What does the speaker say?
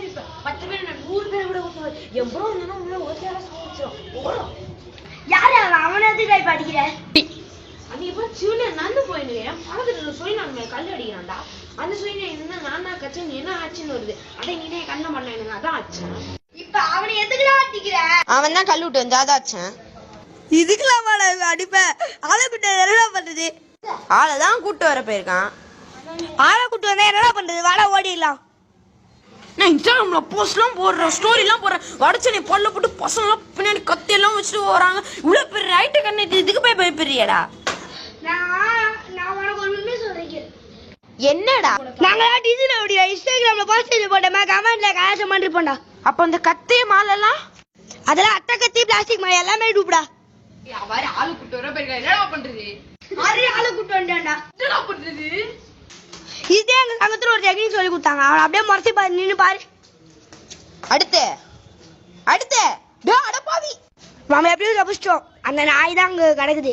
நிற்பேன் 10 பேர் 100 பேரை கூட கூட்டுவாரு என் ப்ரோ என்னன்னா உங்களை ஒரு தேவை சாப்பிடுறோம் யாரு அவனை எதுக்கு படிக்கிற அது இப்போ சிவன நந்து போயிடுவேன் பக்கத்துல சுயநான்மை கல் அடிக்கிறான்டா அந்த சுயனை என்ன நானா கச்சன் என்ன ஆச்சுன்னு வருது அடே நீனே கண்ண பண்ண எனக்கு அதான் ஆச்சேன் இப்ப அவனை எதுக்குலாம் அடிக்கிற அவன் தான் கல் விட்டு வந்து அதாச்சேன் இதுக்கெல்லாம் அடிப்பேன் ஆளை கூட்ட என்ன பண்றது ஆளைதான் கூட்டு வர போயிருக்கான் ஆளை கூட்டு வந்தா என்ன பண்றது வாடா ஓடிடலாம் நான் இன்ஸ்டாகிராம்ல போஸ்ட்லாம் போடுறேன் ஸ்டோரிலாம் போடுறேன் வடச்சனை பல்ல போட்டு பசங்களாம் பின்னாடி கத்தி எல்லாம் வச்சுட்டு வராங்க இவ்வளவு பெரிய ரைட்டு கண்ணு இதுக்கு போய் பயப்படுறியாடா நான் உனக்கு ஒரு உண்மை சொல்றேன் என்னடா நாங்களா டிஜிட்டல் இன்ஸ்டாகிராம்ல போஸ்ட் போட்டோமா கமெண்ட்ல கலாச்சம் பண்ணிருப்போம்டா அப்ப அந்த கத்தி மாலெல்லாம் அதெல்லாம் அட்டை கத்தி பிளாஸ்டிக் மாலை எல்லாமே டூப்டா அவரு ஆளு கூட்டு வர போயிருக்கா என்னடா பண்றது ஆளு கூட்டு வந்துட்டான்டா என்னடா பண்றது இதே எங்க சங்கத்துல ஒரு டெக்னிக் சொல்லி கொடுத்தாங்க அவன் அப்படியே முறைச்சி பாரு நின்னு பாரு அடுத்து அடப்பாவி நம்ம எப்படியும் தப்பிச்சிட்டோம் அந்த நாய் தான் அங்க கிடக்குது